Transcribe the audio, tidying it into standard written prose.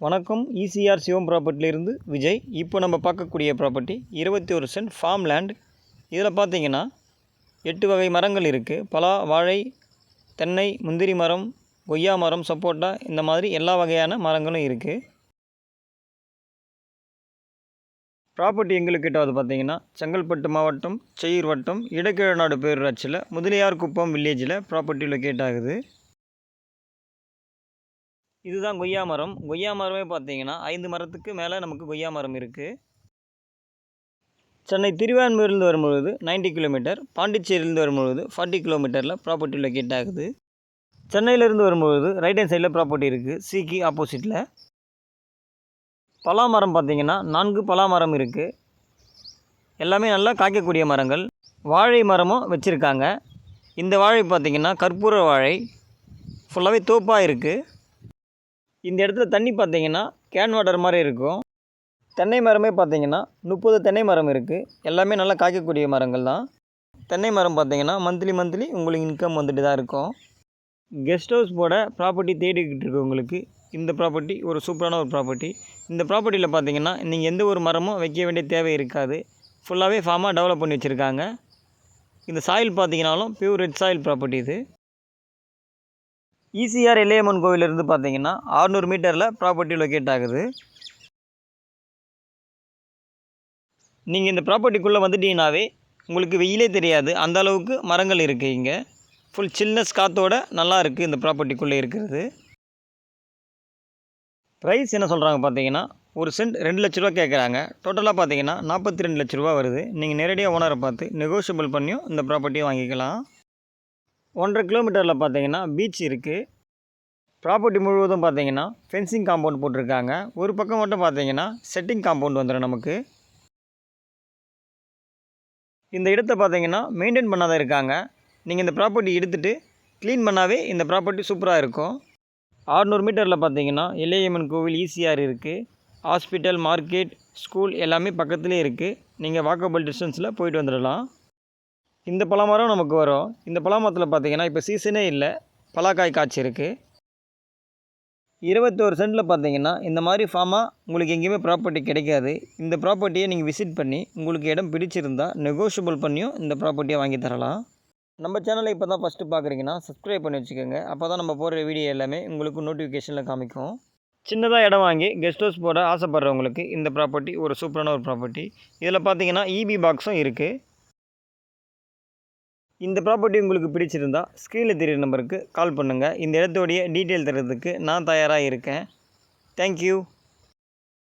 வணக்கம். ஈசிஆர் சிவம் ப்ராப்பர்ட்டிலிருந்து விஜய். இப்போ நம்ம பார்க்கக்கூடிய ப்ராப்பர்ட்டி 21 சென்ட் ஃபார்ம் லேண்ட். இதில் பார்த்தீங்கன்னா 8 வகை மரங்கள் இருக்குது. பலா, வாழை, தென்னை, முந்திரி மரம், கொய்யா மரம், சப்போட்டா, இந்த மாதிரி எல்லா வகையான மரங்களும் இருக்குது. ப்ராப்பர்ட்டி எங்களுக்கிட்ட பார்த்தீங்கன்னா செங்கல்பட்டு மாவட்டம், செய்யூர் வட்டம், இடக்கிழநாடு பேரூராட்சியில் முதலியார் குப்பம் வில்லேஜில் ப்ராப்பர்ட்டி லொக்கேட் ஆகுது. இதுதான் கொய்யா மரம். கொய்யா மரமே பார்த்தீங்கன்னா 5 மரத்துக்கு மேலே நமக்கு கொய்யா மரம் இருக்குது. சென்னை திருவான்மையூரிலிருந்து வரும்பொழுது 90 கிலோமீட்டர், பாண்டிச்சேரியிலேருந்து வரும்பொழுது 40 கிலோமீட்டரில் ப்ராப்பர்ட்டி லொக்கேட் ஆகுது. சென்னையிலேருந்து வரும்பொழுது ரைட் ஹேண்ட் சைடில் ப்ராப்பர்ட்டி இருக்குது, சிக்கு ஆப்போசிட்டில். பலா மரம் பார்த்திங்கன்னா 4 பலா மரம் இருக்குது. எல்லாமே நல்லா காய்க்கக்கூடிய மரங்கள். வாழை மரமும் வச்சுருக்காங்க. இந்த வாழை பார்த்திங்கன்னா கற்பூர வாழை, ஃபுல்லாகவே தோப்பாக இருக்குது. இந்த இடத்துல தண்ணி பார்த்திங்கன்னா கேன் வாட்டர் மாதிரி இருக்கும். தென்னை மரமே பார்த்திங்கன்னா 30 தென்னை மரம் இருக்குது. எல்லாமே நல்லா காய்க்கக்கூடிய மரங்கள் தான். தென்னை மரம் பார்த்திங்கன்னா மந்த்லி உங்களுக்கு இன்கம் வந்துட்டு தான் இருக்கும். கெஸ்ட் ஹவுஸ் போட ப்ராப்பர்ட்டி தேடிக்கிட்டு இருக்கவங்களுக்கு இந்த ப்ராப்பர்ட்டி ஒரு சூப்பரான ஒரு ப்ராப்பர்ட்டி. இந்த ப்ராப்பர்ட்டியில் பார்த்திங்கன்னா நீங்கள் எந்த ஒரு மரமும் வைக்க வேண்டிய தேவை இருக்காது. ஃபுல்லாகவே ஃபார்மாக டெவலப் பண்ணி வச்சுருக்காங்க. இந்த சாயில் பார்த்திங்கனாலும் பியூர் ரெட் சாயில் ப்ராப்பர்ட்டி இது. ஈசிஆர் எல்லையம்மன் கோவிலிருந்து பார்த்தீங்கன்னா 600 மீட்டரில் ப்ராப்பர்ட்டி லொக்கேட் ஆகுது. நீங்கள் இந்த ப்ராப்பர்ட்டிக்குள்ளே வந்துட்டீங்கன்னாவே உங்களுக்கு வெயிலே தெரியாது, அந்த அளவுக்கு மரங்கள் இருக்குது. இங்கே ஃபுல் சில்னஸ் காற்றோட நல்லா இருக்குது இந்த ப்ராப்பர்ட்டிக்குள்ளே இருக்கிறது. ப்ரைஸ் என்ன சொல்கிறாங்க பார்த்தீங்கன்னா, ஒரு சென்ட் 2 லட்ச ரூபா கேட்குறாங்க. டோட்டலாக பார்த்தீங்கன்னா 42 லட்ச ரூபா வருது. நீங்கள் நேரடியாக ஓனரை பார்த்து நெகோஷியபிள் பண்ணியும் இந்த ப்ராப்பர்ட்டியை வாங்கிக்கலாம். 1.5 கிலோமீட்டரில் பார்த்தீங்கன்னா பீச் இருக்குது. ப்ராப்பர்ட்டி முழுவதும் பார்த்தீங்கன்னா ஃபென்சிங் காம்பவுண்ட் போட்டிருக்காங்க. ஒரு பக்கம் மட்டும் பார்த்தீங்கன்னா செட்டிங் காம்பவுண்ட் வந்துடும் நமக்கு. இந்த இடத்த பார்த்தீங்கன்னா மெயின்டைன் பண்ணாதான் இருக்காங்க. நீங்கள் இந்த ப்ராப்பர்ட்டி எடுத்துகிட்டு க்ளீன் பண்ணாவே இந்த ப்ராப்பர்ட்டி சூப்பராக இருக்கும். 600 மீட்டரில் பார்த்தீங்கன்னா எல்லையம்மன் கோவில், ஈசிஆர் இருக்குது. ஹாஸ்பிட்டல், மார்க்கெட், ஸ்கூல் எல்லாமே பக்கத்துலேயே இருக்குது. நீங்கள் வாக்கபிள் டிஸ்டன்ஸில் போயிட்டு வந்துடலாம். இந்த பலாமரம் நமக்கு வரும். இந்த பலாமரத்தில் பார்த்தீங்கன்னா இப்போ சீசனே இல்லை, பலாக்காய் காய்ச்சி இருக்குது. 21 சென்ட்டில் பார்த்தீங்கன்னா இந்த மாதிரி ஃபார்மாக உங்களுக்கு எங்கேயுமே ப்ராப்பர்ட்டி கிடைக்காது. இந்த ப்ராப்பர்ட்டியை நீங்கள் விசிட் பண்ணி உங்களுக்கு இடம் பிடிச்சிருந்தால் நெகோஷியபிள் பண்ணியும் இந்த ப்ராப்பர்ட்டியை வாங்கி தரலாம். நம்ம சேனலை இப்போ தான் ஃபஸ்ட்டு பார்க்குறீங்கன்னா சப்ஸ்கிரைப் பண்ணி வச்சுக்கோங்க. அப்போ தான் நம்ம போடுற வீடியோ எல்லாமே உங்களுக்கு நோட்டிஃபிகேஷனில் காமிக்கும். சின்னதாக இடம் வாங்கி கெஸ்ட் ஹவுஸ் போட ஆசைப்படுறவங்களுக்கு இந்த ப்ராப்பர்ட்டி ஒரு சூப்பரான ஒரு ப்ராப்பர்ட்டி. இதில் பார்த்தீங்கன்னா இபி பாக்ஸும் இருக்குது. இந்த ப்ராப்பர்ட்டி உங்களுக்கு பிடிச்சிருந்தா ஸ்க்ரீனில் தெரியுற நம்பருக்கு கால் பண்ணுங்கள். இந்த இடத்தோடைய டீட்டெயில் தரதுக்கு நான் தயாராக இருக்கேன். தேங்க்யூ.